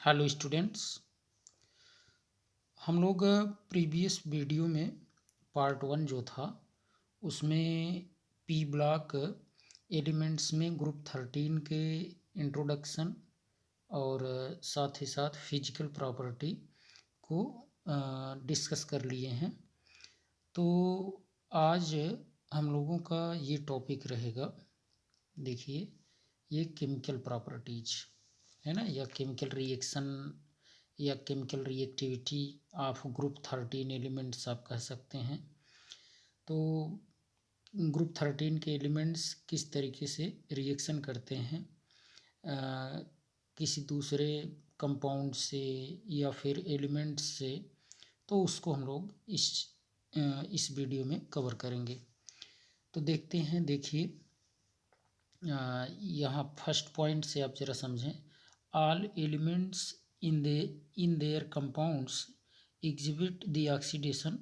Hello students. हम लोग previous video में पार्ट 1 जो था उसमें पी ब्लॉक एलिमेंट्स में ग्रुप 13 के इंट्रोडक्शन और साथ ही साथ फिजिकल प्रॉपर्टी को डिस्कस कर लिए हैं। तो आज हम लोगों का ये टॉपिक रहेगा, देखिए, ये केमिकल प्रॉपर्टीज है ना, या केमिकल रिएक्शन या chemical reactivity of group 13 elements आप कह सकते हैं। तो ग्रुप 13 के एलिमेंट्स किस तरीके से रिएक्शन करते हैं किसी दूसरे कंपाउंड से या फिर एलिमेंट्स से, तो उसको हम लोग इस वीडियो में कवर करेंगे। तो देखते हैं, देखिए, यहाँ फर्स्ट पॉइंट से आप ज़रा समझें। All elements in their compounds exhibit the oxidation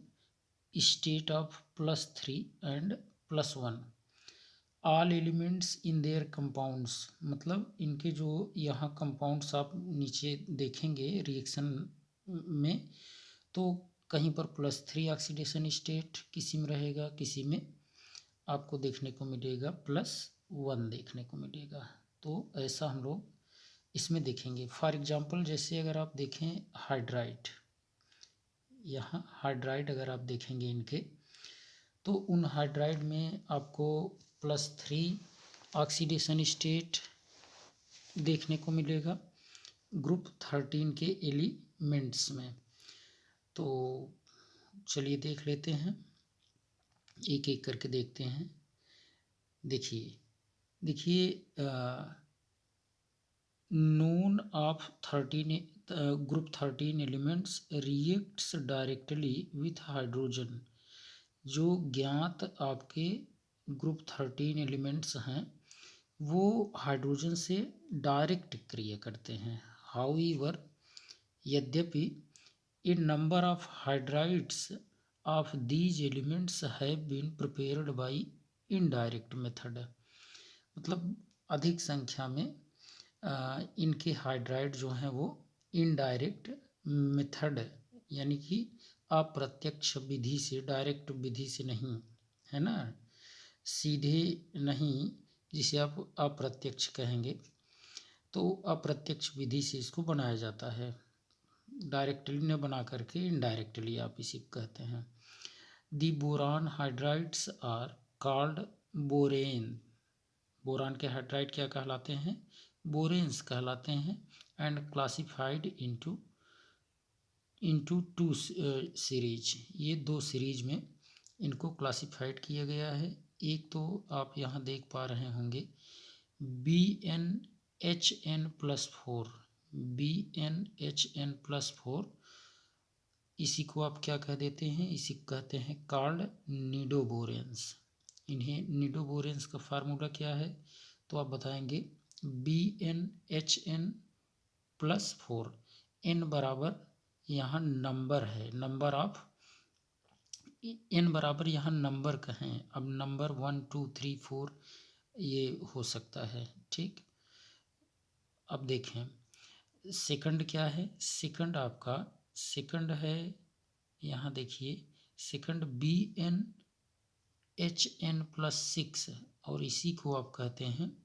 state of +3 and +1। All elements in their compounds मतलब इनके जो यहाँ कंपाउंड्स आप नीचे देखेंगे रिएक्शन में, तो कहीं पर +3 ऑक्सीडेशन स्टेट किसी में रहेगा, किसी में आपको देखने को मिलेगा +1 देखने को मिलेगा। तो ऐसा हम लोग इसमें देखेंगे। फॉर एग्जांपल, जैसे अगर आप देखें हाइड्राइड, यहाँ हाइड्राइड अगर आप देखेंगे इनके, तो उन हाइड्राइड में आपको +3 ऑक्सीडेशन स्टेट देखने को मिलेगा ग्रुप 13 के एलिमेंट्स में। तो चलिए देख लेते हैं, एक एक करके देखते हैं। देखिए none of 13 group 13 elements reacts directly with hydrogen। जो ज्ञात आपके ग्रुप 13 एलिमेंट्स हैं वो हाइड्रोजन से डायरेक्ट क्रिया करते हैं। हाउएवर, यद्यपि, a number of hydrides of these elements have been prepared by indirect method. मतलब अधिक संख्या में इनके हाइड्राइड जो हैं वो इनडायरेक्ट मेथड यानी कि अप्रत्यक्ष विधि से, डायरेक्ट विधि से नहीं, है ना, सीधे नहीं, जिसे आप अप्रत्यक्ष कहेंगे, तो अप्रत्यक्ष विधि से इसको बनाया जाता है। डायरेक्टली न बना करके इनडायरेक्टली आप इसी को कहते हैं। The boron hydrides are called borane. Boron के हाइड्राइड क्या कहलाते हैं? बोरेन्स कहलाते हैं। And classified into 2 series. ये 2 सीरीज में इनको क्लासिफाइड किया गया है। एक तो आप यहाँ देख पा रहे होंगे BnHn+4। BnHn+4, इसी को आप क्या कह देते हैं? इसी को कहते हैं कॉल्ड निडोबोरेन्स। इन्हें निडोबोरेन्स का फार्मूला क्या है तो आप बताएंगे BnHn+4। n बराबर यहाँ नंबर है, नंबर ऑफ n बराबर यहाँ नंबर कहें, अब नंबर 1 2 3 4 ये हो सकता है, ठीक। अब देखें सेकंड क्या है। सेकंड आपका सेकंड है, यहाँ देखिए सेकंड BnHn+6 और इसी को आप कहते हैं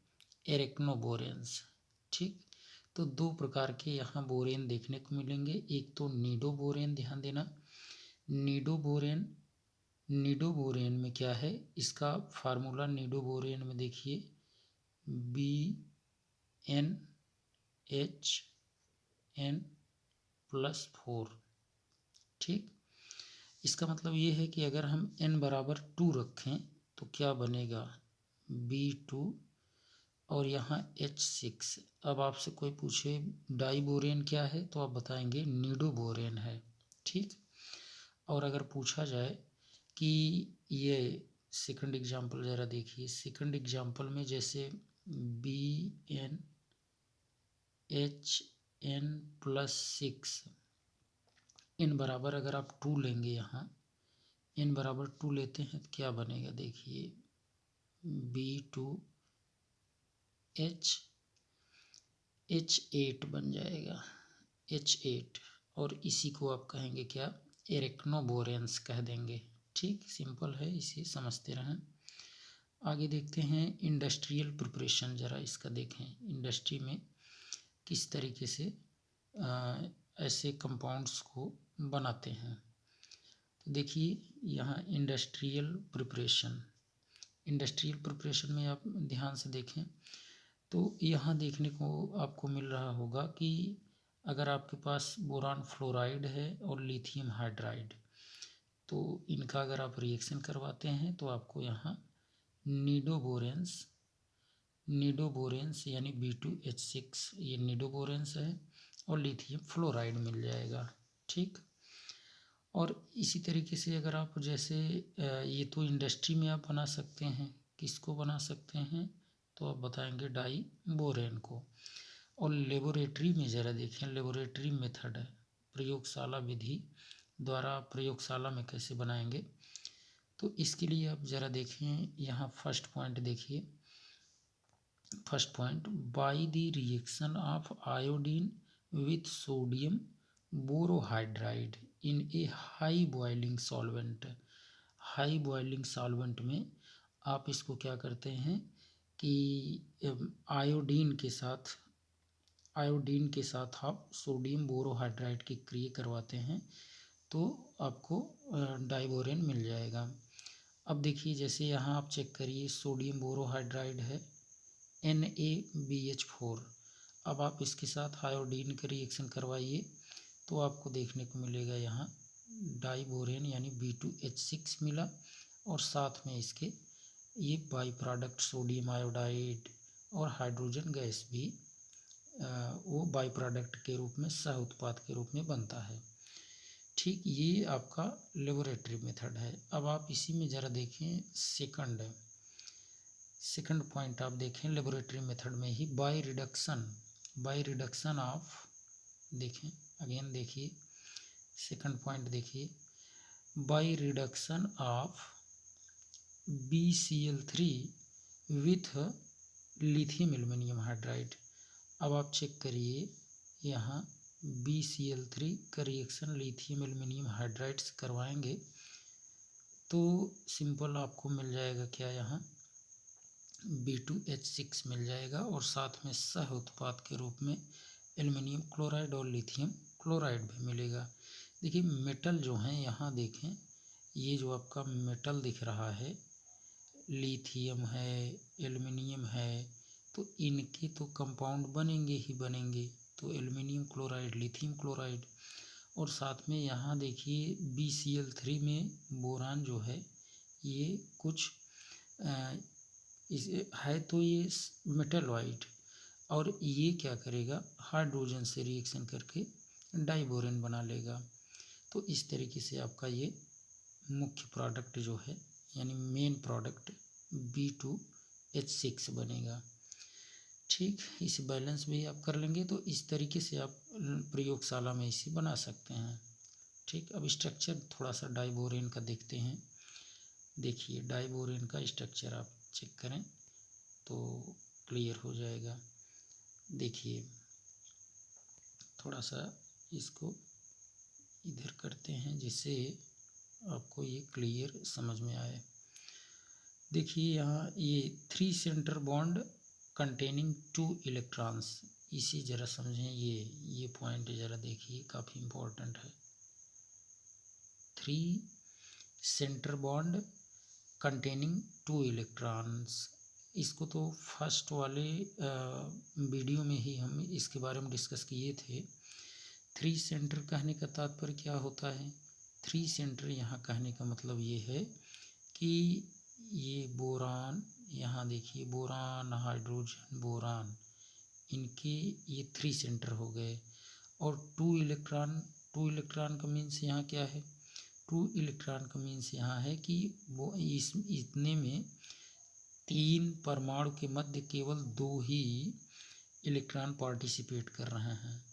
एरेक्नोबोरेन्स, ठीक। तो 2 प्रकार के यहाँ बोरेन देखने को मिलेंगे। एक तो निडोबोरेन, ध्यान देना, निडोबोरेन में क्या है, इसका फार्मूला निडोबोरेन में देखिए BnHn+4, ठीक। इसका मतलब ये है कि अगर हम n बराबर 2 रखें तो क्या बनेगा B2 और यहाँ H6। अब आपसे कोई पूछे डाइबोरेन क्या है तो आप बताएंगे निडोबोरेन है, ठीक। और अगर पूछा जाए कि ये सेकंड एग्जांपल ज़रा देखिए, सेकंड एग्जांपल में जैसे BnHn+6 n बराबर अगर आप 2 लेंगे, यहाँ n बराबर 2 लेते हैं तो क्या बनेगा देखिए B2H8 बन जाएगा। H8 और इसी को आप कहेंगे क्या, एरेक्नोबोरेंस कह देंगे। ठीक, सिंपल है, इसे समझते रहें। आगे देखते हैं इंडस्ट्रियल प्रिपरेशन, ज़रा इसका देखें इंडस्ट्री में किस तरीके से ऐसे कंपाउंड्स को बनाते हैं। तो देखिए यहाँ इंडस्ट्रियल प्रिपरेशन में आप ध्यान से देखें तो यहाँ देखने को आपको मिल रहा होगा कि अगर आपके पास बोरान फ्लोराइड है और लिथियम हाइड्राइड, तो इनका अगर आप रिएक्शन करवाते हैं तो आपको यहाँ निडोबोरेंस यानी B2H6 ये निडोबोरेंस है और लिथियम फ्लोराइड मिल जाएगा। ठीक, और इसी तरीके से अगर आप जैसे ये तो इंडस्ट्री में आप बना सकते हैं, किसको बना सकते हैं तो आप बताएंगे डाई बोरेन को। और लेबोरेटरी में ज़रा देखें, लेबोरेटरी मेथड है, प्रयोगशाला विधि द्वारा प्रयोगशाला में कैसे बनाएंगे। तो इसके लिए आप ज़रा देखें यहाँ फर्स्ट पॉइंट देखिए, first point, by the reaction of iodine with sodium borohydride in A high boiling solvent. High boiling solvent में आप इसको क्या करते हैं कि आयोडीन के साथ आप सोडियम बोरोहाइड्राइड की क्रिया करवाते हैं तो आपको डाइबोरेन मिल जाएगा। अब देखिए जैसे यहाँ आप चेक करिए, सोडियम बोरोहाइड्राइड है NaBH4। अब आप इसके साथ आयोडीन का रिएक्शन करवाइए तो आपको देखने को मिलेगा यहाँ डाइबोरेन यानी B2H6 मिला, और साथ में इसके ये बाई प्रोडक्ट सोडियम आयोडाइड और हाइड्रोजन गैस भी वो बाई प्रोडक्ट के रूप में, सह उत्पाद के रूप में बनता है। ठीक, ये आपका लेबोरेटरी मेथड है। अब आप इसी में ज़रा देखें सेकंड पॉइंट आप देखें लेबोरेटरी मेथड में ही बाय रिडक्शन ऑफ, देखें अगेन देखिए सेकंड पॉइंट देखिए, by reduction of BCl3 with lithium aluminium hydride. अब आप चेक करिए यहाँ BCl3 का रिएक्शन लिथियम एल्युमिनियम हाइड्राइड से करवाएंगे तो सिंपल आपको मिल जाएगा क्या, यहाँ B2H6 मिल जाएगा और साथ में सह उत्पाद के रूप में एल्युमिनियम क्लोराइड और लिथियम क्लोराइड भी मिलेगा। देखिए मेटल जो हैं यहाँ देखें, ये जो आपका मेटल दिख रहा है, लिथियम है, एल्युमिनियम है, तो इनके तो कंपाउंड बनेंगे ही बनेंगे, तो एल्युमिनियम क्लोराइड, लिथियम क्लोराइड, और साथ में यहाँ देखिए BCl3 में बोरान जो है ये कुछ है तो ये मेटलॉइड, और ये क्या करेगा हाइड्रोजन से रिएक्शन करके डाइबोरेन बना लेगा। तो इस तरीके से आपका ये मुख्य प्रोडक्ट जो है यानी मेन प्रोडक्ट B2H6 बनेगा। ठीक, इस बैलेंस भी आप कर लेंगे तो इस तरीके से आप प्रयोगशाला में इसे बना सकते हैं। ठीक, अब स्ट्रक्चर थोड़ा सा डाइबोरेन का देखते हैं। देखिए डाइबोरेन का स्ट्रक्चर आप चेक करें तो क्लियर हो जाएगा। देखिए थोड़ा सा इसको इधर करते हैं जिससे आपको ये क्लियर समझ में आए। देखिए यहाँ ये 3 सेंटर बॉन्ड कंटेनिंग 2 इलेक्ट्रॉन्स, इसी ज़रा समझें, ये पॉइंट ज़रा देखिए काफ़ी इम्पोर्टेंट है। 3 सेंटर बॉन्ड कंटेनिंग 2 इलेक्ट्रॉन्स, इसको तो फर्स्ट वाले वीडियो में ही हम इसके बारे में डिस्कस किए थे। 3 सेंटर कहने का तात्पर्य क्या होता है? 3 सेंटर यहाँ कहने का मतलब ये है कि ये बोरान, यहाँ देखिए बोरान, हाइड्रोजन, बोरान, इनके ये 3 सेंटर हो गए, और 2 इलेक्ट्रॉन का मीन्स यहाँ क्या है? 2 इलेक्ट्रॉन का मीन्स यहाँ है कि वो इतने में 3 परमाणु के मध्य केवल 2 ही इलेक्ट्रॉन पार्टिसिपेट कर रहे हैं।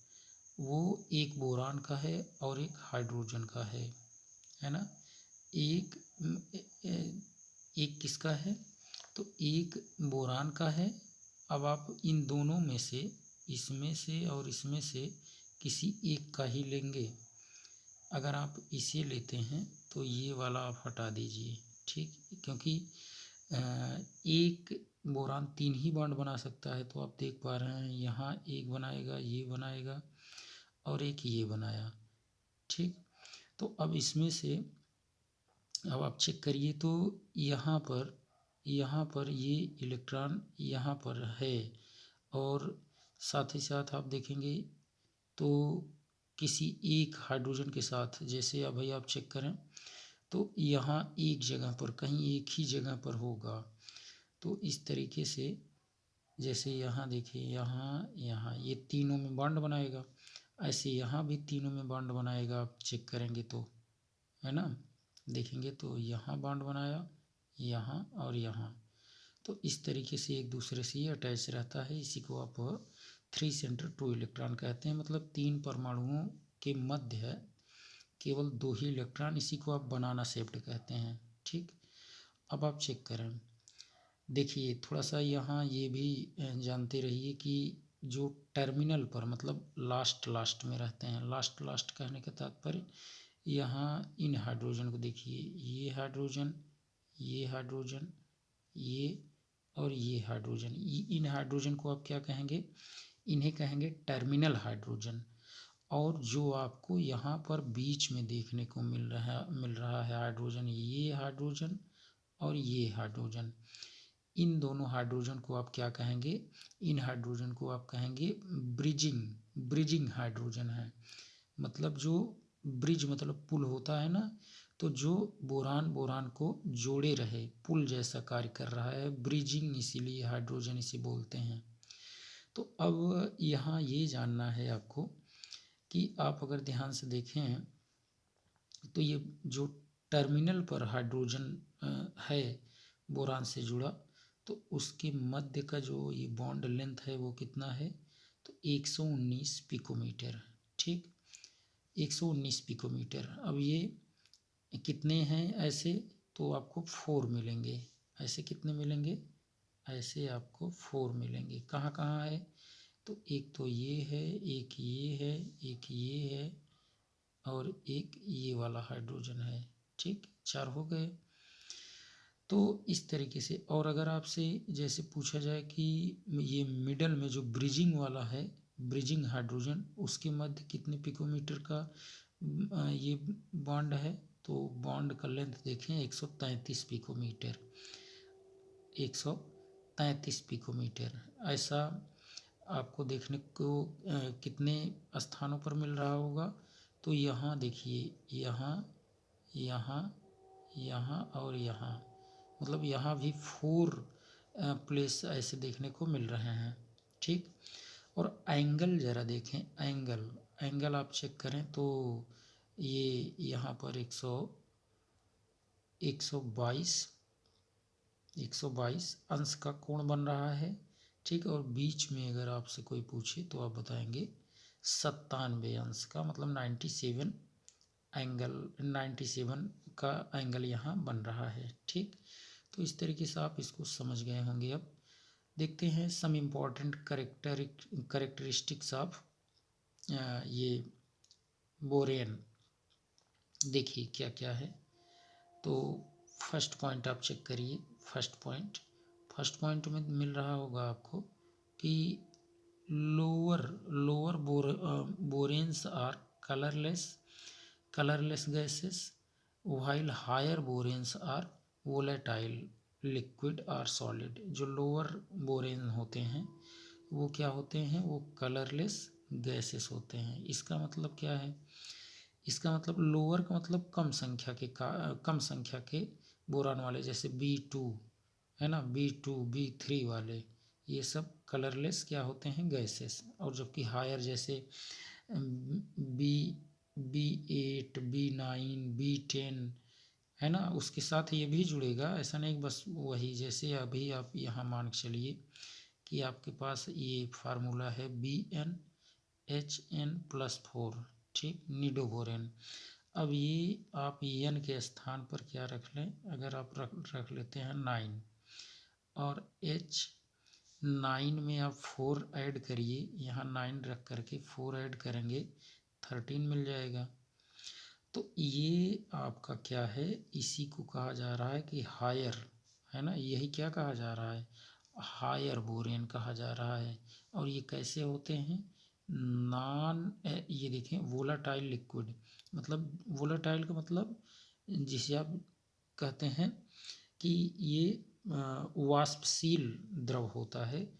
वो एक बोरान का है और एक हाइड्रोजन का है ना। एक किसका है? तो एक बोरान का है। अब आप इन दोनों में से, इसमें से और इसमें से किसी एक का ही लेंगे। अगर आप इसे लेते हैं तो ये वाला आप हटा दीजिए, ठीक, क्योंकि एक बोरान 3 ही बॉन्ड बना सकता है। तो आप देख पा रहे हैं यहाँ एक बनाएगा, ये बनाएगा और एक ये बनाया, ठीक। तो अब इसमें से अब आप चेक करिए तो यहाँ पर ये इलेक्ट्रॉन यहाँ पर है, और साथ ही साथ आप देखेंगे तो किसी एक हाइड्रोजन के साथ, जैसे अब भाई आप चेक करें तो यहाँ एक जगह पर, कहीं एक ही जगह पर होगा। तो इस तरीके से जैसे यहाँ देखिए, यहाँ ये तीनों में बॉन्ड बनाएगा, ऐसे यहाँ भी तीनों में बॉन्ड बनाएगा। आप चेक करेंगे तो, है ना, देखेंगे तो यहाँ बॉन्ड बनाया, यहाँ और यहाँ। तो इस तरीके से एक दूसरे से ये अटैच रहता है। इसी को आप 3 सेंटर 2 इलेक्ट्रॉन कहते हैं, मतलब 3 परमाणुओं के मध्य है केवल 2 ही इलेक्ट्रॉन। इसी को आप बनाना शेप्ड कहते हैं, ठीक। अब आप चेक करें, देखिए थोड़ा सा यहाँ ये भी जानते रहिए कि जो टर्मिनल पर, मतलब लास्ट में रहते हैं, लास्ट कहने का तात्पर्य यहाँ इन हाइड्रोजन को देखिए, ये हाइड्रोजन, ये हाइड्रोजन, ये और ये हाइड्रोजन, इन हाइड्रोजन को आप क्या कहेंगे, इन्हें कहेंगे टर्मिनल हाइड्रोजन। और जो आपको यहाँ पर बीच में देखने को मिल रहा है हाइड्रोजन, ये हाइड्रोजन और ये हाइड्रोजन, इन दोनों हाइड्रोजन को आप क्या कहेंगे, इन हाइड्रोजन को आप कहेंगे ब्रिजिंग हाइड्रोजन है। मतलब जो ब्रिज मतलब पुल होता है ना, तो जो बोरान को जोड़े रहे, पुल जैसा कार्य कर रहा है, ब्रिजिंग, इसीलिए हाइड्रोजन इसे बोलते हैं। तो अब यहाँ ये जानना है आपको कि आप अगर ध्यान से देखें तो ये जो टर्मिनल पर हाइड्रोजन है बोरान से जुड़ा, तो उसके मध्य का जो ये बॉन्ड लेंथ है वो कितना है, तो 119 पिकोमीटर, ठीक, 119 पिकोमीटर। अब ये कितने हैं ऐसे, तो आपको 4 मिलेंगे। ऐसे कितने मिलेंगे, ऐसे आपको 4 मिलेंगे। कहाँ कहाँ है, तो एक तो ये है, एक ये है, एक ये है और एक ये वाला हाइड्रोजन है, ठीक, 4 हो गए। तो इस तरीके से, और अगर आपसे जैसे पूछा जाए कि ये मिडल में जो ब्रिजिंग वाला है, ब्रिजिंग हाइड्रोजन, उसके मध्य कितने पिकोमीटर का ये बॉन्ड है, तो बॉन्ड का लेंथ देखें 133 पिकोमीटर, 133 पिकोमीटर। ऐसा आपको देखने को कितने स्थानों पर मिल रहा होगा, तो यहाँ देखिए, यहाँ यहाँ यहाँ और यहाँ, मतलब यहाँ भी 4 प्लेस ऐसे देखने को मिल रहे हैं, ठीक। और एंगल ज़रा देखें, एंगल आप चेक करें तो ये यहाँ पर 122 अंश का कोण बन रहा है, ठीक। और बीच में अगर आपसे कोई पूछे तो आप बताएंगे 97 अंश का, मतलब 97 का एंगल यहाँ बन रहा है, ठीक। तो इस तरीके से आप इसको समझ गए होंगे। अब देखते हैं सम इम्पॉर्टेंट करेक्टरिस्टिक्स ऑफ ये बोरेन। देखिए क्या क्या है, तो फर्स्ट पॉइंट आप चेक करिए। फर्स्ट पॉइंट में मिल रहा होगा आपको कि lower boranes are colourless gases, while higher boranes are volatile liquid or solid। जो लोअर बोरेन होते हैं वो क्या होते हैं, वो कलरलेस गैसेस होते हैं। इसका मतलब क्या है, इसका मतलब लोअर का मतलब कम संख्या के बोरान वाले, जैसे B2 है ना, B2 B3 वाले, ये सब कलरलेस क्या होते हैं, गैसेस। और जबकि हायर जैसे B8 B9 B10 है ना, उसके साथ ये भी जुड़ेगा, ऐसा नहीं बस वही। जैसे अभी आप यहाँ मान के चलिए कि आपके पास ये फार्मूला है BnHn+4, ठीक, निडोबोरेन। अब ये आप एन के स्थान पर क्या रख लें, अगर आप रख लेते हैं 9 और 9 में आप 4 ऐड करिए, यहाँ 9 रख करके 4 ऐड करेंगे 13 मिल जाएगा। तो ये आपका क्या है, इसी को कहा जा रहा है कि हायर, है ना, यही क्या कहा जा रहा है, हायर बोरेन कहा जा रहा है। और ये कैसे होते हैं, ये देखें वोलाटाइल लिक्विड, मतलब वोलाटाइल का मतलब जिसे आप कहते हैं कि ये वाष्पशील द्रव होता है,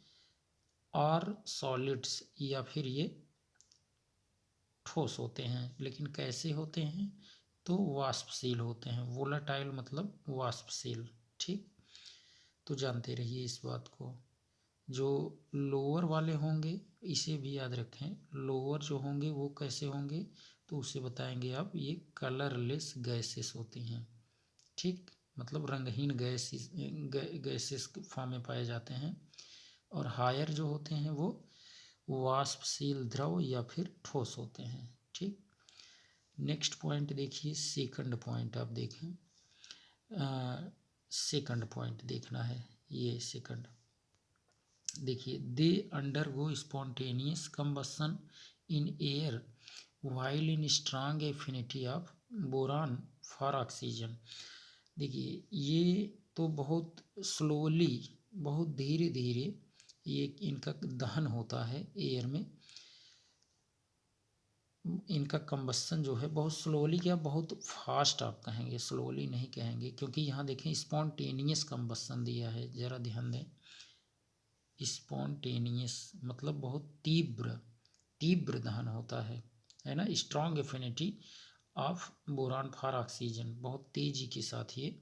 और सॉलिड्स या फिर ये ठोस होते हैं। लेकिन कैसे होते हैं, तो वाष्पशील होते हैं। वोलाटाइल मतलब वाष्पशील। ठीक, तो जानते रहिए इस बात को। जो लोअर वाले होंगे इसे भी याद रखें, लोअर जो होंगे वो कैसे होंगे, तो उसे बताएंगे आप, ये कलरलेस गैसेस होती हैं। ठीक, मतलब रंगहीन गैसेस फॉर्म में पाए जाते हैं। और हायर जो होते हैं वो वाष्पशील द्रव या फिर ठोस होते हैं। ठीक, नेक्स्ट पॉइंट देखिए, सेकंड पॉइंट आप देखें, सेकंड पॉइंट देखना है, ये सेकंड देखिए, they undergo spontaneous combustion in air while in strong affinity of boron for oxygen. देखिए ये तो बहुत स्लोली, बहुत धीरे धीरे ये इनका दहन होता है एयर में, इनका कंबसन जो है बहुत स्लोली, क्या बहुत फास्ट आप कहेंगे, स्लोली नहीं कहेंगे, क्योंकि यहाँ देखें स्पॉन्टेनियस कंबसन दिया है, ज़रा ध्यान दें। स्पॉन्टेनियस मतलब बहुत तीव्र, तीव्र दहन होता है ना। Strong affinity of boron for oxygen, बहुत तेजी के साथ ये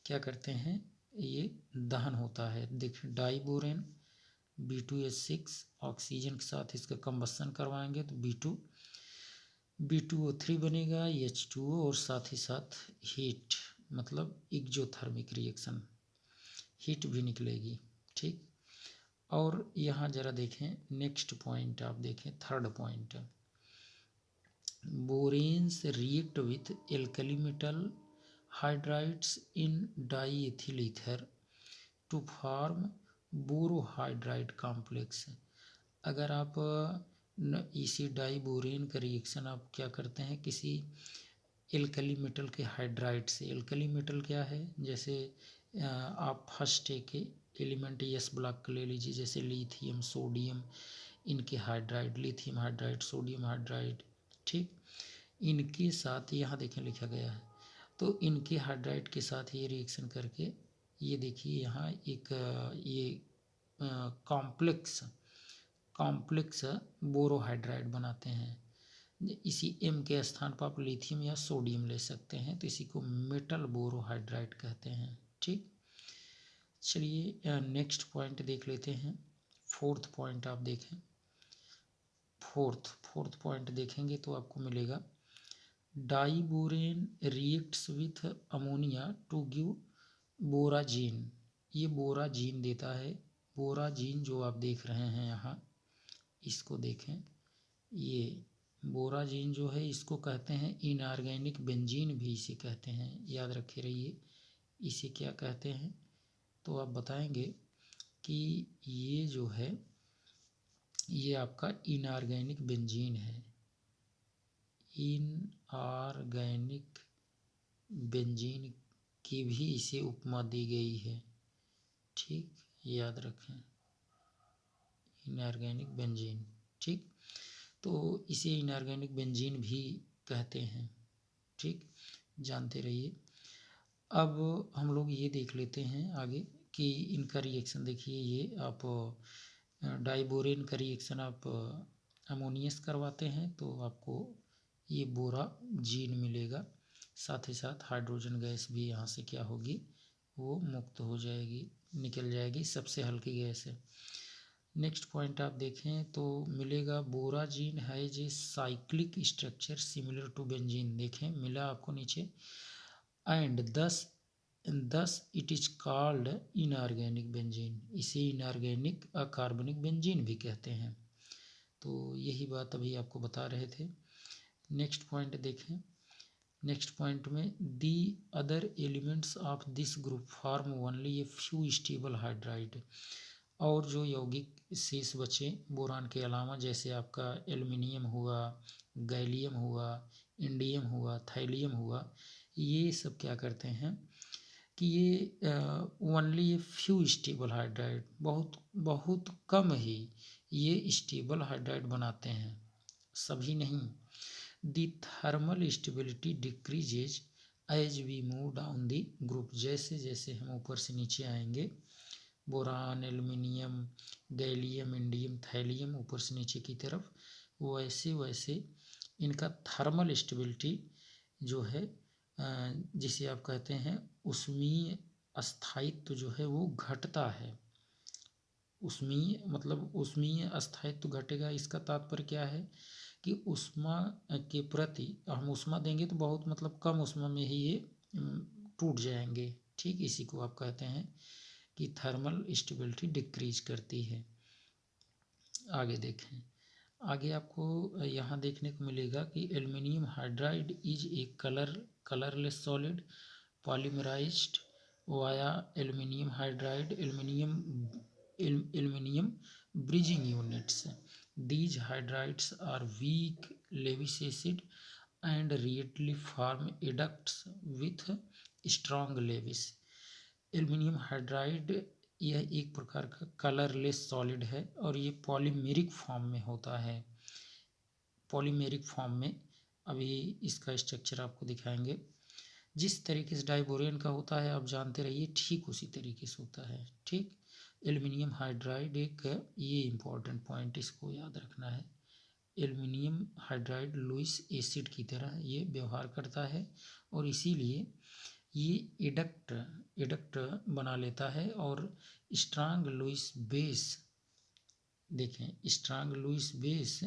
क्या करते हैं, ये दहन होता है। देखिए डाइबोरेन B2H6 ऑक्सीजन के साथ इसका कंबसन करवाएंगे तो B2O3 बनेगा, H2O, और साथ ही साथ हीट, मतलब एक्जोथर्मिक रिएक्शन, हीट भी निकलेगी। ठीक, और यहाँ जरा देखें नेक्स्ट पॉइंट आप देखें, third point, boranes react with alkali metal hydrides in diethyl ether to form borohydride complex. अगर आप इसी डाईबोरेन का रिएक्शन आप क्या करते हैं, किसी एल्कली मेटल के हाइड्राइड से, एल्कली मेटल क्या है, जैसे आप फर्स्ट के एलिमेंट एस ब्लॉक ले लीजिए, जैसे लिथियम, सोडियम, इनके hydride, lithium hydride, sodium hydride. ठीक, इनके साथ यहाँ देखें लिखा गया है, तो इनके हाइड्राइड के साथ ये रिएक्शन करके, ये देखिए यहाँ एक ये कॉम्प्लेक्स बोरोहाइड्राइड बनाते हैं। इसी एम के स्थान पर आप लिथियम या सोडियम ले सकते हैं, तो इसी को मेटल बोरोहाइड्राइड कहते हैं। ठीक, चलिए नेक्स्ट पॉइंट देख लेते हैं, फोर्थ पॉइंट आप देखें, फोर्थ पॉइंट देखेंगे तो आपको मिलेगा, diborane reacts with ammonia to give borazine. ये बोराजीन देता है, बोराजीन जो आप देख रहे हैं यहाँ, इसको देखें, ये बोराजीन जो है इसको कहते हैं इनऑर्गेनिक बेंजीन भी इसे कहते हैं, याद रखे रहिए इसे क्या कहते हैं, तो आप बताएंगे कि ये जो है ये आपका इनऑर्गेनिक बेंजीन है, इनऑर्गेनिक बेंजीन की भी इसे उपमा दी गई है। ठीक, याद रखें इनऑर्गेनिक बेंजीन। ठीक, तो इसे इनऑर्गेनिक बेंजीन भी कहते हैं। ठीक, जानते रहिए। अब हम लोग ये देख लेते हैं आगे कि इनका रिएक्शन देखिए, ये आप डाइबोरेन का रिएक्शन आप अमोनियस करवाते हैं तो आपको ये बोरा जीन मिलेगा, साथ ही साथ हाइड्रोजन गैस भी यहाँ से क्या होगी, वो मुक्त हो जाएगी, निकल जाएगी, सबसे हल्की गैस है। नेक्स्ट पॉइंट आप देखें तो मिलेगा, बोराजीन है जे cyclic structure similar to benzene, देखें मिला आपको नीचे, and thus it is called inorganic benzene, इसे इनऑर्गेनिक अकार्बनिक बेंजीन भी कहते हैं। तो यही बात अभी आपको बता रहे थे। नेक्स्ट पॉइंट देखें, नेक्स्ट पॉइंट में, the other elements of this group form only a few stable hydride. और जो यौगिक शेष बचे बोरान के अलावा, जैसे आपका एल्युमिनियम हुआ, गैलियम हुआ, इंडियम हुआ, थाइलियम हुआ, ये सब क्या करते हैं कि ये ओनली ये फ्यू स्टेबल हाइड्राइड, बहुत बहुत कम ही ये स्टेबल हाइड्राइड बनाते हैं, सभी नहीं। The thermal stability decreases as we move down the group, जैसे जैसे हम ऊपर से नीचे आएंगे, boron, aluminium, gallium, indium, thallium ऊपर से नीचे की तरफ, वैसे वैसे इनका थर्मल स्टेबिलिटी जो है, जिसे आप कहते हैं ऊष्मीय अस्थायित्व जो है वो घटता है। ऊष्मीय मतलब ऊष्मीय अस्थायित्व घटेगा, इसका तात्पर्य क्या है कि ऊष्मा के प्रति हम ऊष्मा देंगे तो बहुत मतलब कम ऊष्मा में ही ये टूट जाएंगे। ठीक, इसी को आप कहते हैं कि थर्मल स्टेबिलिटी डिक्रीज करती है। आगे देखें, आगे आपको यहाँ देखने को मिलेगा कि aluminium hydride is a colourless solid polymerised via aluminium hydride aluminium bridging units. These hydrides are weak Lewis acid and readily form adducts with strong Lewis। Aluminium hydride यह एक प्रकार का कलरलेस सॉलिड है और ये पॉलीमेरिक फॉर्म में होता है। पॉलीमेरिक फॉर्म में अभी इसका स्ट्रक्चर आपको दिखाएंगे। जिस तरीके से डाइबोरेन का होता है आप जानते रहिए, ठीक उसी तरीके से होता है। ठीक, एल्युमिनियम हाइड्राइड एक, ये इंपॉर्टेंट पॉइंट इसको याद रखना है, एल्युमिनियम हाइड्राइड लुईस एसिड की तरह ये व्यवहार करता है और इसीलिए ये एडक्ट बना लेता है और स्ट्रांग लुईस बेस, देखें strong Lewis base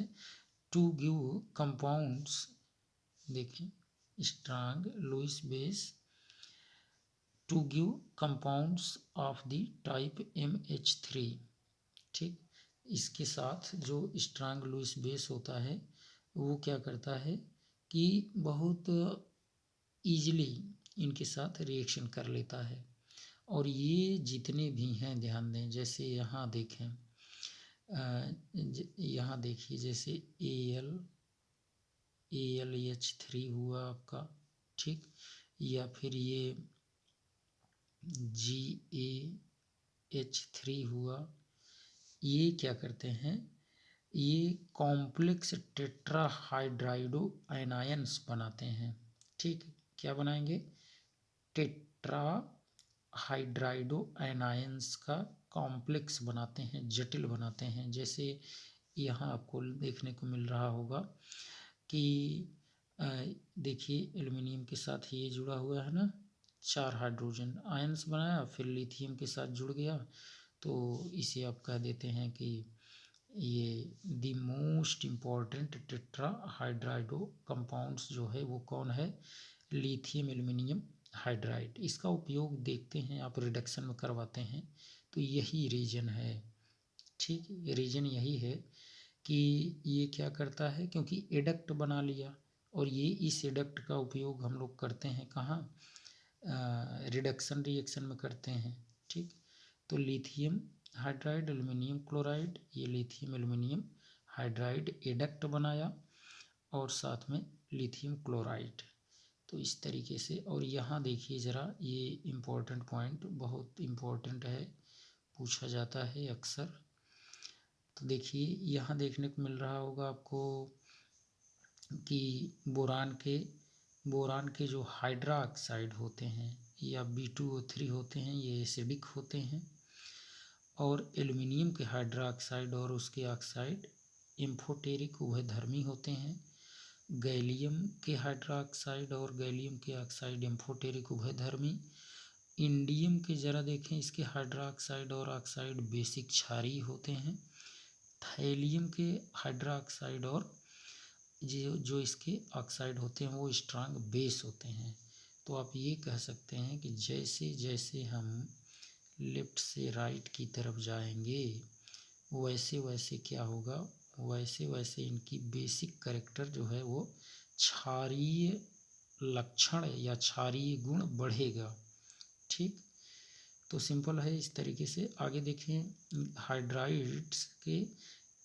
to give compounds, देखें strong Lewis base to give compounds of the type MH3। ठीक, इसके साथ जो स्ट्रांग लुईस बेस होता है वो क्या करता है कि बहुत ईजिली इनके साथ रिएक्शन कर लेता है। और ये जितने भी हैं ध्यान दें, जैसे यहाँ देखें, यहाँ देखिए जैसे AlH3 हुआ आपका, ठीक, या फिर ये GaH3 हुआ, ये क्या करते हैं, ये कॉम्प्लेक्स टेट्राहाइड्राइडो आयनायंस बनाते हैं। ठीक, क्या बनाएंगे, टेट्राहाइड्राइडो आयनायंस का कॉम्प्लेक्स बनाते हैं, जटिल बनाते हैं। जैसे यहाँ आपको देखने को मिल रहा होगा कि देखिए एल्युमिनियम के साथ ये जुड़ा हुआ है ना, 4 हाइड्रोजन आयंस बनाया, फिर लिथियम के साथ जुड़ गया, तो इसे आप कह देते हैं कि ये द मोस्ट इम्पॉर्टेंट टेट्राहाइड्राइडो कंपाउंड्स जो है वो कौन है, लिथियम एल्युमिनियम हाइड्राइड। इसका उपयोग देखते हैं आप रिडक्शन में करवाते हैं तो यही रीजन है। ठीक, रीजन यही है कि ये क्या करता है, क्योंकि एडक्ट बना लिया और ये इस एडक्ट का उपयोग हम लोग करते हैं कहाँ, रिडक्शन रिएक्शन में करते हैं। ठीक, तो लिथियम हाइड्राइड एल्युमिनियम क्लोराइड, ये लिथियम एल्युमिनियम हाइड्राइड एडक्ट बनाया और साथ में लिथियम क्लोराइड, तो इस तरीके से। और यहाँ देखिए ज़रा, ये इम्पोर्टेंट पॉइंट बहुत इम्पोर्टेंट है, पूछा जाता है अक्सर। तो देखिए यहाँ देखने को मिल रहा होगा आपको कि बोरान के जो हाइड्रा ऑक्साइड होते हैं या B2O3 होते हैं, ये एसिडिक होते हैं। और एल्युमिनियम के हाइड्रा ऑक्साइड और उसके ऑक्साइड एम्फोटेरिक उभयधर्मी होते हैं। गैलियम के हाइड्रा ऑक्साइड और गैलियम के ऑक्साइड एम्फोटेरिक उभयधर्मी। इंडियम के ज़रा देखें, इसके हाइड्रा ऑक्साइड और ऑक्साइड बेसिक क्षारीय होते हैं। थैलियम के हाइड्रा ऑक्साइड और जो इसके ऑक्साइड होते हैं वो स्ट्रांग बेस होते हैं। तो आप ये कह सकते हैं कि जैसे जैसे हम लेफ्ट से राइट की तरफ जाएंगे वैसे वैसे क्या होगा, वैसे वैसे इनकी बेसिक कैरेक्टर जो है वो क्षारीय लक्षण या क्षारीय गुण बढ़ेगा। ठीक, तो सिंपल है इस तरीके से। आगे देखें हाइड्राइड्स के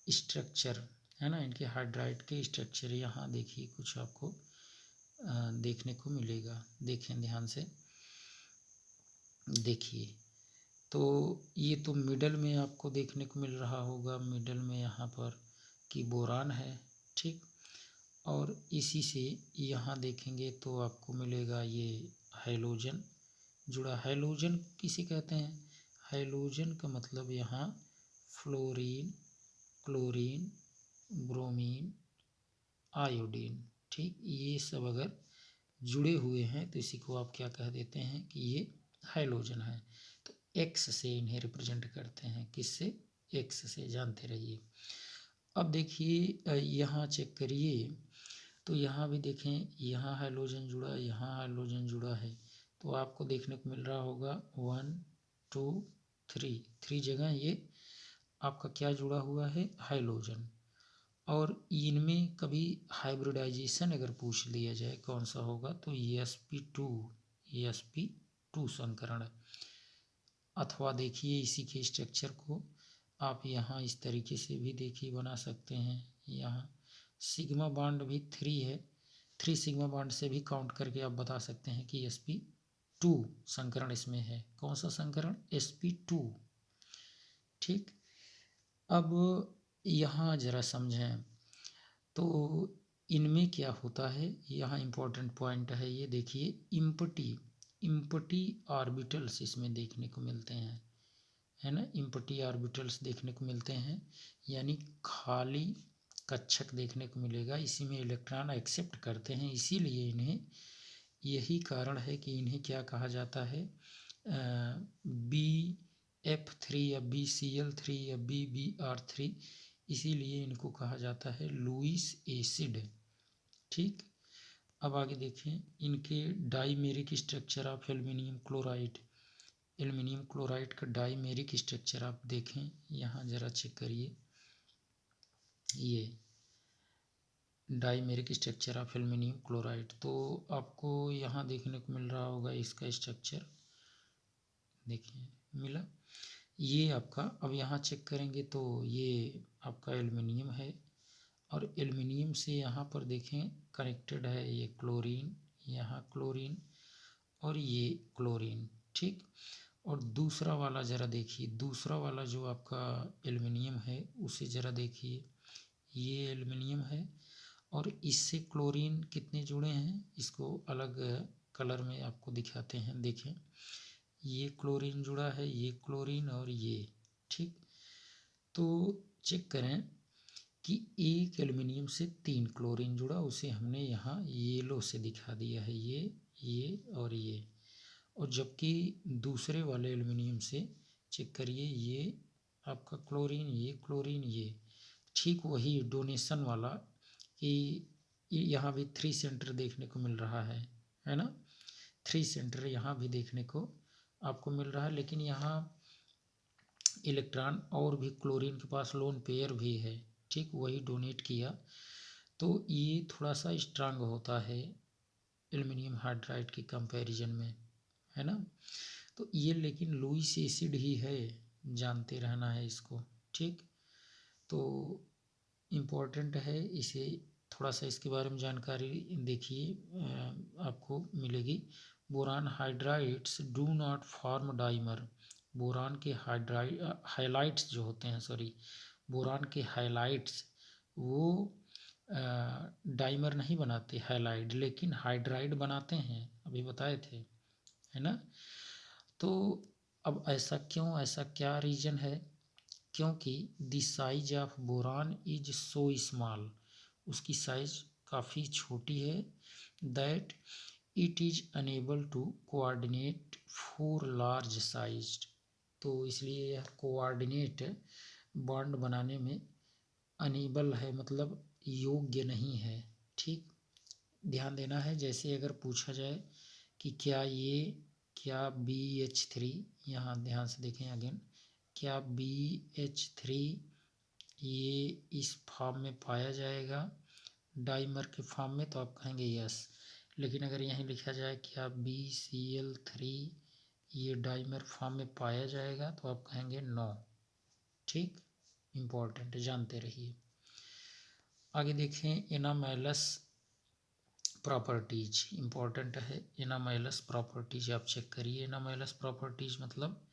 स्ट्रक्चर, है ना, इनके हाइड्राइड के स्ट्रक्चर यहाँ देखिए कुछ आपको देखने को मिलेगा। देखें ध्यान से, देखिए तो ये तो मिडल में आपको देखने को मिल रहा होगा, मिडल में यहाँ पर कि बोरान है, ठीक। और इसी से यहाँ देखेंगे तो आपको मिलेगा ये हैलोजन जुड़ा। हैलोजन किसे कहते हैं? हैलोजन का मतलब यहाँ फ्लोरीन, क्लोरीन, ब्रोमीन, आयोडीन, ठीक, ये सब अगर जुड़े हुए हैं तो इसी को आप क्या कह देते हैं कि ये हैलोजन है। तो एक्स से इन्हें रिप्रेजेंट करते हैं, किससे? एक्स से, जानते रहिए। अब देखिए यहाँ चेक करिए, तो यहाँ भी देखें, यहाँ हैलोजन जुड़ा, यहाँ हैलोजन जुड़ा है, तो आपको देखने को मिल रहा होगा 1 2 3 जगह ये आपका क्या जुड़ा हुआ है? हैलोजन। और इनमें कभी हाइब्रिडाइजेशन अगर पूछ लिया जाए कौन सा होगा, तो sp2 संकरण। अथवा देखिए इसी के स्ट्रक्चर को आप यहाँ इस तरीके से भी देखिए बना सकते हैं। यहाँ सिग्मा बॉन्ड भी 3 है, 3 सिग्मा बॉन्ड से भी काउंट करके आप बता सकते हैं कि sp2 संकरण इसमें है। कौन सा संकरण? sp2, ठीक। अब यहाँ जरा समझें, तो इनमें क्या होता है, यहाँ इम्पोर्टेंट पॉइंट है ये देखिए, इम्पटी ऑर्बिटल्स इसमें देखने को मिलते हैं, है ना, इम्पटी ऑर्बिटल्स देखने को मिलते हैं, यानी खाली कक्षक देखने को मिलेगा। इसी में इलेक्ट्रॉन एक्सेप्ट करते हैं, इसीलिए इन्हें, यही कारण है कि इन्हें क्या कहा जाता है, BF3 या BCl3 या BBr3, इसीलिए इनको कहा जाता है लुईस एसिड, ठीक। अब आगे देखें इनके dimeric structure of aluminium chloride, aluminium chloride का डाईमेरिक स्ट्रक्चर आप देखें, यहाँ जरा चेक करिए, ये dimeric structure of aluminium chloride, तो आपको यहाँ देखने को मिल रहा होगा इसका स्ट्रक्चर, देखिए मिला ये आपका। अब यहाँ चेक करेंगे तो ये आपका एल्युमिनियम है, और एल्युमिनियम से यहाँ पर देखें कनेक्टेड है ये क्लोरीन, यहाँ क्लोरीन और ये क्लोरीन, ठीक। और दूसरा वाला जरा देखिए, दूसरा वाला जो आपका एल्युमिनियम है उसे जरा देखिए, ये एल्युमिनियम है और इससे क्लोरीन कितने जुड़े हैं, इसको अलग कलर में आपको दिखाते हैं। देखें ये क्लोरीन जुड़ा है, ये क्लोरीन और ये, ठीक। तो चेक करें कि एक एल्युमिनियम से 3 क्लोरीन जुड़ा, उसे हमने यहाँ येलो से दिखा दिया है, ये और ये। और जबकि दूसरे वाले एल्युमिनियम से चेक करिए, ये आपका क्लोरीन, ये क्लोरीन, ये ठीक वही डोनेशन वाला कि यहाँ भी 3 सेंटर देखने को मिल रहा है ना, 3 सेंटर यहाँ भी देखने को आपको मिल रहा है। लेकिन यहाँ इलेक्ट्रॉन और भी क्लोरीन के पास लोन पेयर भी है, ठीक, वही डोनेट किया, तो ये थोड़ा सा स्ट्रांग होता है एल्युमिनियम हाइड्राइड के कंपैरिजन में, है ना। तो ये लेकिन लुईस एसिड ही है, जानते रहना है इसको, ठीक। तो इम्पोर्टेंट है, इसे थोड़ा सा इसके बारे में जानकारी देखिए आपको मिलेगी। Boron hydrides do not form dimer, boron के हाइलाइट्स जो होते हैं, सॉरी, बोरान के हाइलाइट्स वो डाइमर नहीं बनाते हाइलाइड, लेकिन हाइड्राइड बनाते हैं, अभी बताए थे, है ना। तो अब ऐसा क्यों, ऐसा क्या रीज़न है? क्योंकि the size of boron is so small, उसकी साइज काफ़ी छोटी है, that it is unable to coordinate 4 large sized, तो इसलिए यह कोऑर्डिनेट बॉन्ड बनाने में अनेबल है, मतलब योग्य नहीं है, ठीक। ध्यान देना है, जैसे अगर पूछा जाए कि क्या BH3, यहाँ ध्यान से देखें अगेन, क्या BH3 ये इस फॉर्म में पाया जाएगा डाइमर के फॉर्म में, तो आप कहेंगे यस। लेकिन अगर यहीं लिखा जाए क्या BCl3 ये डाइमर फॉर्म में पाया जाएगा तो आप कहेंगे नो। ठीक, इम्पोर्टेंट, जानते रहिए। आगे देखें, एनामाइलस प्रॉपर्टीज इम्पोर्टेंट है। एनामाइलस प्रॉपर्टीज आप चेक करिए। एनामाइलस प्रॉपर्टीज मतलब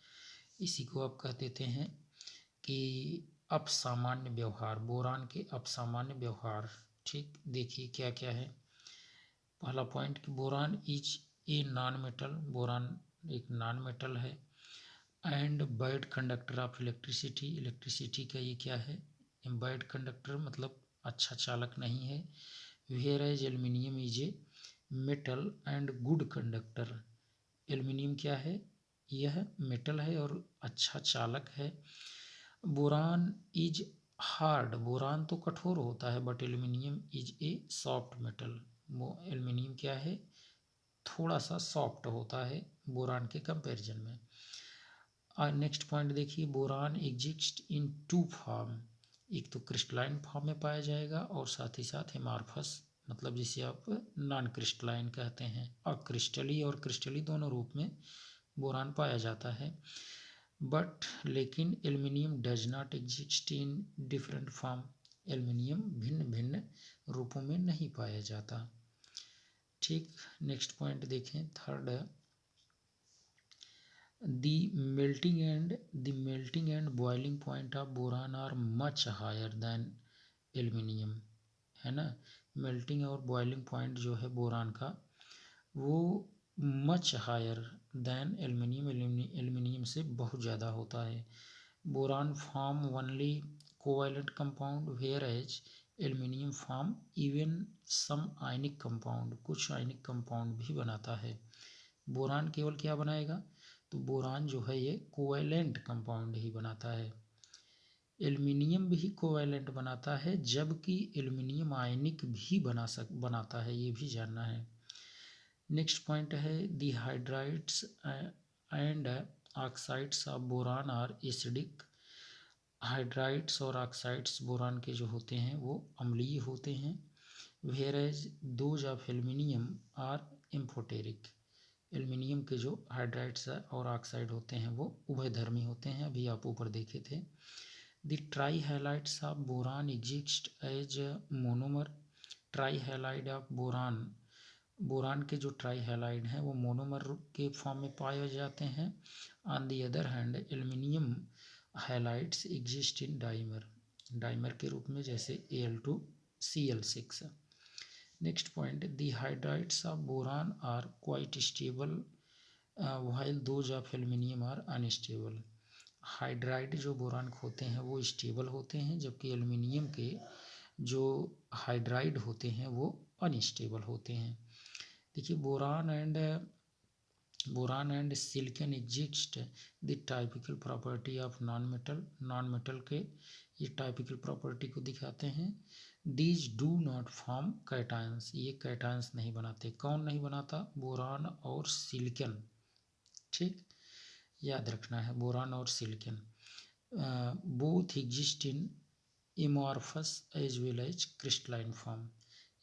इसी को आप कह देते हैं कि अपसामान्य व्यवहार, बोरान के अपसामान्य व्यवहार। ठीक, देखिए क्या क्या है। पहला पॉइंट कि boron is a non metal, boron एक नॉन मेटल है। And bad conductor of electricity, electricity का ये क्या है, बैड कंडक्टर मतलब अच्छा चालक नहीं है। Whereas aluminium is a metal and good conductor, aluminium क्या है, यह मेटल है और अच्छा चालक है। बोरान इज हार्ड, बोरान तो कठोर होता है, but aluminium is A soft metal, वो एल्यूमिनियम क्या है, थोड़ा सा सॉफ्ट होता है बोरान के कंपैरिजन में। नेक्स्ट पॉइंट देखिए, boron exist in two form, एक तो क्रिस्टलाइन फॉर्म में पाया जाएगा और साथ ही साथ एमार्फस, मतलब जिसे आप नॉन क्रिस्टलाइन कहते हैं, अक्रिस्टली और क्रिस्टली दोनों रूप में बोरान पाया जाता है। बट लेकिन aluminium does not exist in different form, aluminium भिन्न भिन्न रूपों में नहीं पाया जाता। ठीक, नेक्स्ट पॉइंट देखें, third, the melting and boiling point of boron are much higher than aluminium, है ना। मेल्टिंग और बॉइलिंग पॉइंट जो है बोरान का वो much higher than aluminium, aluminium से बहुत ज़्यादा होता है। Boron form only covalent compound whereas aluminium form even some ionic compound, कुछ आयनिक कंपाउंड भी बनाता है। बोरान केवल क्या बनाएगा, तो बोरान जो है ये कोवैलेंट कंपाउंड ही बनाता है। एल्यूमिनियम भी कोवैलेंट बनाता है, जबकि एल्यूमिनियम आयनिक भी बनाता है, ये भी जानना है। नेक्स्ट पॉइंट है, the hydrides and oxides of boron are acidic, hydrides और ऑक्साइड्स बोरान के जो होते हैं वो अम्लीय होते हैं। Whereas those of aluminium are amphoteric, aluminium के जो हाइड्राइड्स और ऑक्साइड होते हैं वो उभयधर्मी होते हैं, अभी आप ऊपर देखे थे। The trihalides of boron exist as monomer, trihalide of boron, boron के जो ट्राई हैलाइड हैं वो मोनोमर के फॉर्म में पाए जाते हैं। On the other hand aluminium halides exist in dimer, dimer के रूप में, जैसे Al2Cl6। Next point, the hydrides of boron are quite stable while those of aluminium are unstable, hydride जो बोरान के होते हैं वो स्टेबल होते हैं, जबकि एल्यूमिनियम के जो हाइड्राइड होते हैं वो अनस्टेबल होते हैं। देखिए, boron and silicon exist the typical property of non metal, non metal के ये टाइपिकल प्रॉपर्टी को दिखाते हैं। These do not form cations, ये कैटायंस नहीं बनाते। कौन नहीं बनाता, बोरान और सिलिकॉन। ठीक, याद रखना है, बोरान और silicon both exist in amorphous as well as crystalline form,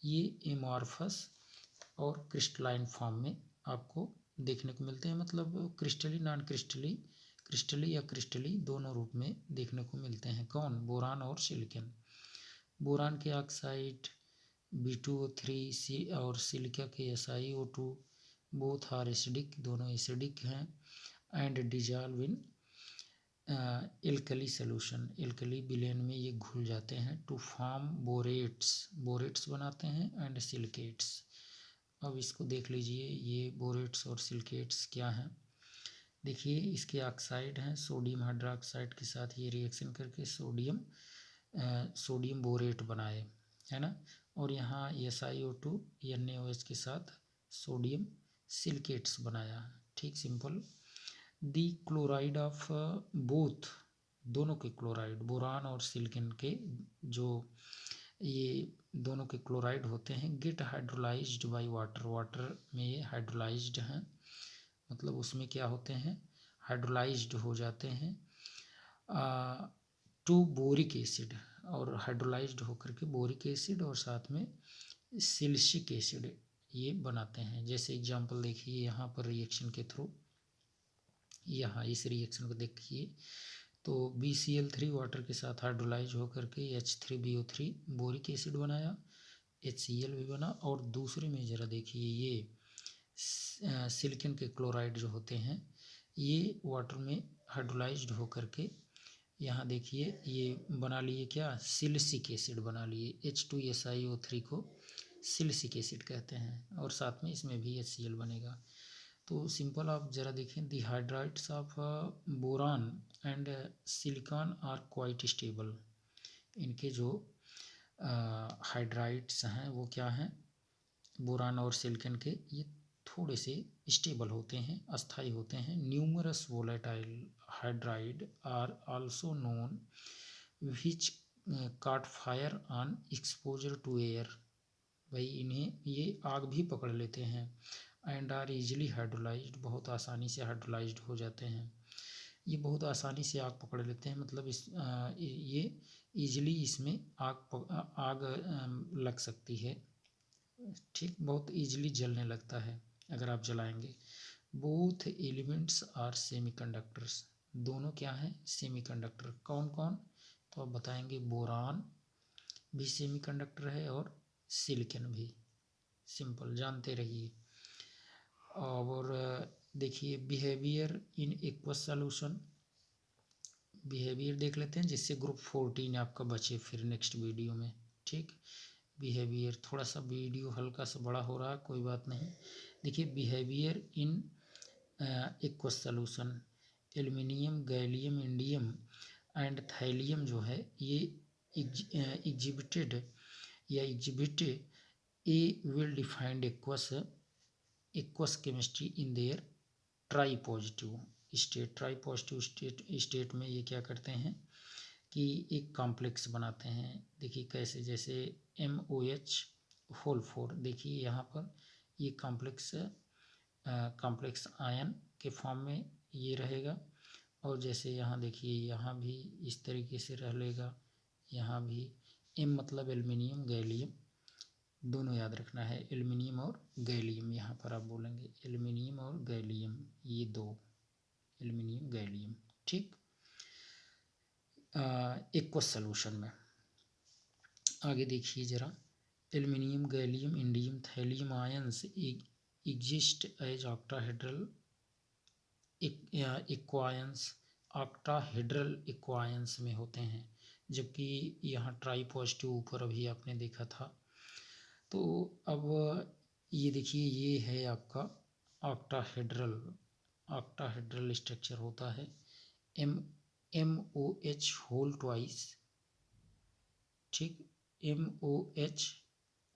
ये एमॉर्फस और क्रिस्टलाइन फॉर्म में आपको देखने को मिलते हैं, मतलब क्रिस्टली, नॉन क्रिस्टली, क्रिस्टली या क्रिस्टली दोनों रूप में देखने को मिलते हैं। कौन, बोरान और सिलिकॉन। बोरान के ऑक्साइड B2O3 सी और सिलिका के SiO2 बोथ आर एसिडिक, दोनों एसिडिक हैं। And dissolve in alkali solution, alkali villain में ये घुल जाते हैं। टू फॉर्म बोरेट्स, बोरेट्स बनाते हैं, एंड सिलिकेट्स। अब इसको देख लीजिए, ये बोरेट्स और सिलिकेट्स क्या हैं। देखिए, इसके ऑक्साइड हैं, सोडियम हाइड्रोक्साइड के साथ ये रिएक्शन करके सोडियम बोरेट बनाए, है ना। और यहाँ SiO2 NaOH के साथ सोडियम सिलिकेट्स बनाया। ठीक, simple. The chloride of both, दोनों के क्लोराइड, बोरान और सिलिकॉन के जो ये दोनों के क्लोराइड होते हैं, get hydrolysed by water, water में ये हाइड्रोलाइज्ड हैं, मतलब उसमें क्या होते हैं, हाइड्रोलाइज्ड हो जाते हैं टू बोरिक एसिड, और हाइड्रोलाइज्ड होकर के बोरिक एसिड और साथ में सिलिसिक एसिड ये बनाते हैं। जैसे एग्जांपल देखिए यहाँ पर रिएक्शन के थ्रू यहाँ इस रिएक्शन को देखिए तो BCl3 वाटर के साथ हाइड्रोलाइज होकर के H3BO3 बोरिक एसिड बनाया, HCl भी बना। और दूसरे में ज़रा देखिए ये सिलिकॉन के क्लोराइड जो होते हैं ये वाटर में हाइड्रोलाइज्ड होकर के यहाँ देखिए ये बना लिए क्या, सिलिसिक एसिड बना लिए। H2SiO3 को सिलिसिक एसिड कहते हैं और साथ में इसमें भी HCl बनेगा। तो सिंपल आप ज़रा देखें, the hydrides of boron and silicon are quite stable. इनके जो हाइड्राइड्स हैं वो क्या हैं, बोरान और सिलिकॉन के, ये थोड़े से स्टेबल होते हैं, अस्थाई होते हैं। Numerous volatile hydride are also known which catch fire on exposure to air. भाई इन्हें ये आग भी पकड़ लेते हैं। एंड आर इजीली हाइड्रोलाइज्ड, बहुत आसानी से हाइड्रोलाइज्ड हो जाते हैं। ये बहुत आसानी से आग पकड़ लेते हैं, मतलब ये इजीली इसमें आग लग सकती है। ठीक, बहुत इजीली जलने लगता है अगर आप जलाएंगे। बोथ एलिमेंट्स आर सेमीकंडक्टर्स, दोनों क्या हैं, सेमीकंडक्टर। कौन कौन, तो आप बताएंगे बोरान भी सेमीकंडक्टर है और सिलिकॉन भी। सिंपल जानते रहिए। और देखिए behaviour in aqueous solution, behaviour देख लेते हैं जिससे ग्रुप 14 आपका बचे फिर नेक्स्ट वीडियो में। ठीक, बिहेवियर, थोड़ा सा वीडियो हल्का सा बड़ा हो रहा है, कोई बात नहीं। देखिए behaviour in aqueous solution, aluminium, gallium, indium and thallium जो है ये exhibit A well defined aqueous chemistry in their try positive state में ये क्या करते हैं कि एक कॉम्प्लेक्स बनाते हैं। देखिए कैसे, जैसे MOH4, देखिए यहाँ पर ये कॉम्प्लेक्स आयन के फॉर्म में ये रहेगा। और जैसे यहाँ देखिए यहाँ भी इस तरीके से रह लेगा, यहाँ भी M मतलब एल्युमिनियम, गैलियम, दोनों याद रखना है, एल्युमिनियम और गैलियम। यहाँ पर आप बोलेंगे एल्युमिनियम और गैलियम, ये दो, एल्युमिनियम गैलियम। ठीक, एक्वस सॉल्यूशन में आगे देखिए जरा, aluminium, gallium, indium, thallium ions exist as octahedral aqua ions, octahedral aqua ions में होते हैं, जबकि यहाँ ट्राई पॉजिटिव ऊपर अभी आपने देखा था। तो अब ये देखिए ये है आपका ऑक्टाहेड्रल स्ट्रक्चर होता है। MOH होल ट्वाइस, ठीक,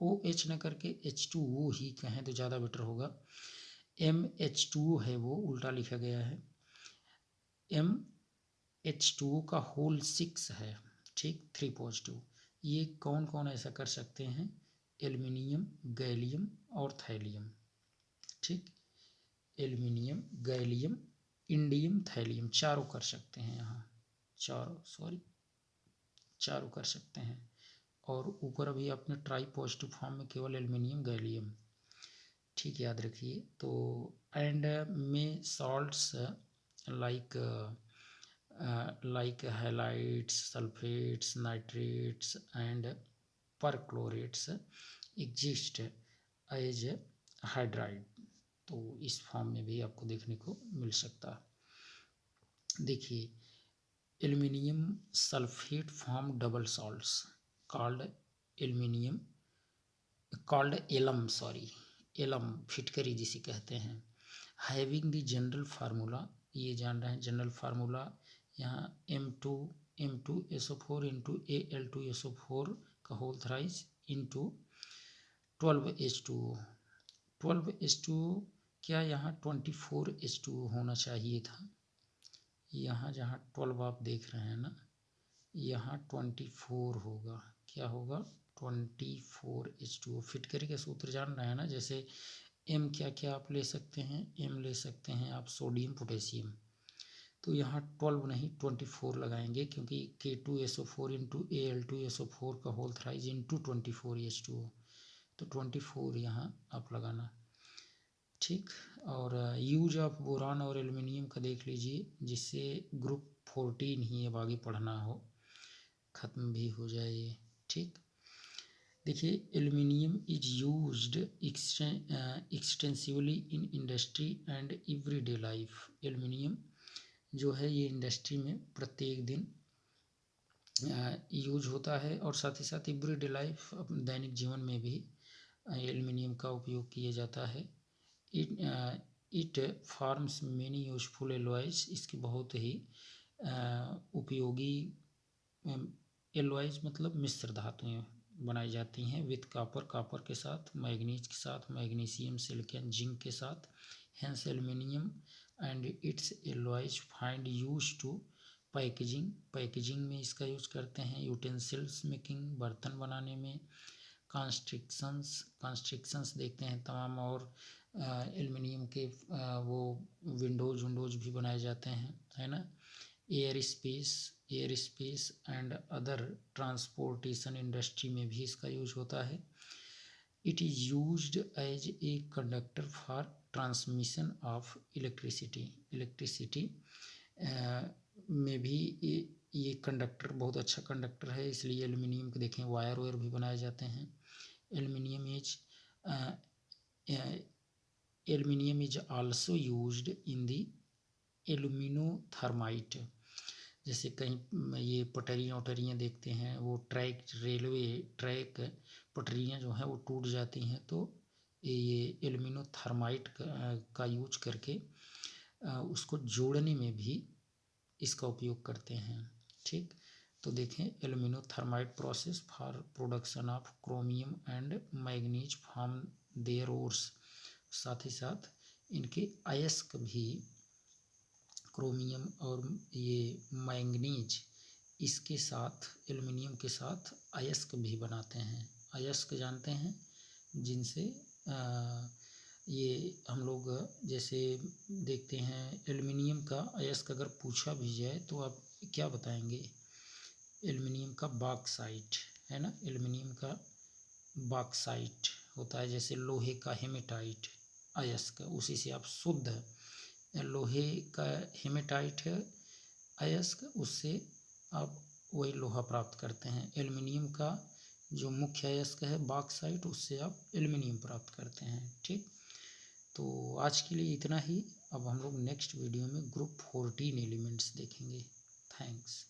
OH न करके H2O ही कहें तो ज़्यादा बेटर होगा। MH2O है वो उल्टा लिखा गया है, MH2O का होल 6 है। ठीक, 3 पॉजिटिव। ये कौन कौन ऐसा कर सकते हैं, एल्युमिनियम, गैलियम और थैलियम। ठीक, एल्युमिनियम, गैलियम, इंडियम, थैलियम, चारों कर सकते हैं यहाँ, चारों कर सकते हैं। और ऊपर अभी अपने ट्राई पॉजिटिव फॉर्म में केवल एल्युमिनियम, गैलियम। ठीक, याद रखिए। तो एंड में salts like halides, sulfates, nitrates and perchlorates exist as hydride, तो इस फॉर्म में भी आपको देखने को मिल सकता है। देखिए aluminium sulphate form double salts called alum फिटकरी जिसे कहते हैं, हैविंग द जनरल फार्मूला, ये जान रहे हैं जनरल फार्मूला, यहाँ M2SO4 इंटू Al2SO4 का whole thrice into 12H2O। 12H2O क्या यहाँ 24H2O होना चाहिए था, यहाँ जहाँ 12 आप देख रहे हैं ना, यहाँ 24 होगा, क्या होगा 24H2O। फिटकरी का सूत्र जान रहे हैं ना, जैसे M क्या क्या आप ले सकते हैं, M ले सकते हैं आप सोडियम, पोटेशियम, तो यहाँ 12 नहीं 24 लगाएंगे, क्योंकि K2SO4 इंटू Al2SO4 का होल थ्राइज इंटू 24H2O, तो 24 यहाँ आप लगाना। ठीक। और यूज ऑफ बोरान और एल्युमिनियम का देख लीजिए, जिससे ग्रुप 14 ही अब आगे पढ़ना हो, ख़त्म भी हो जाए ये। ठीक। देखिए, aluminium is used extensively in industry and everyday life. Aluminium जो है ये इंडस्ट्री में प्रत्येक दिन यूज होता है, और साथ ही साथ एवरीडे लाइफ, दैनिक जीवन में भी एल्युमिनियम का उपयोग किया जाता है। It farms many useful alloys. इसकी बहुत ही उपयोगी एलॉयज मतलब मिश्र धातुएं बनाई जाती हैं। विथ कॉपर, कॉपर के साथ, मैग्नीज के साथ, मैग्नीशियम, सिलिकॉन, जिंक के साथ। Hence aluminium and its alloys find use to packaging. Packaging में इसका यूज करते हैं। यूटेंसिल्स मेकिंग, बर्तन बनाने में। कंस्ट्रक्शंस देखते हैं तमाम, और एल्युमिनियम के वो विंडोज भी बनाए जाते हैं, है ना। Air space and other transportation industry में भी इसका यूज होता है। It is used as a conductor for transmission of electricity में भी ये कंडक्टर बहुत अच्छा कंडक्टर है, इसलिए एल्युमिनियम के देखें वायर भी बनाए जाते हैं। Aluminium is also used in the aluminothermite. जैसे कहीं ये पटरियाँ देखते हैं, वो रेलवे ट्रैक पटरियाँ जो हैं वो टूट जाती हैं, तो ये एल्यूमिनोथर्माइट का यूज करके उसको जोड़ने में भी इसका उपयोग करते हैं। ठीक। तो देखें, aluminothermite process for production of chromium and manganese from their ores. साथ ही साथ इनके अयस्क भी, क्रोमियम और ये मैंगनीज, इसके साथ एल्युमिनियम के साथ अयस्क भी बनाते हैं। अयस्क जानते हैं, जिनसे ये हम लोग जैसे देखते हैं, एल्युमिनियम का अयस्क अगर पूछा भी जाए तो आप क्या बताएंगे? एल्युमिनियम का बॉक्साइट, है ना। एल्युमिनियम का बॉक्साइट होता है, जैसे लोहे का हेमेटाइट अयस्क, उसी से आप शुद्ध लोहे का हेमेटाइट है अयस्क, उससे आप वही लोहा प्राप्त करते हैं। एल्युमिनियम का जो मुख्य अयस्क है बॉक्साइट, उससे आप एल्युमिनियम प्राप्त करते हैं। ठीक। तो आज के लिए इतना ही। अब हम लोग नेक्स्ट वीडियो में ग्रुप 14 एलिमेंट्स देखेंगे। थैंक्स।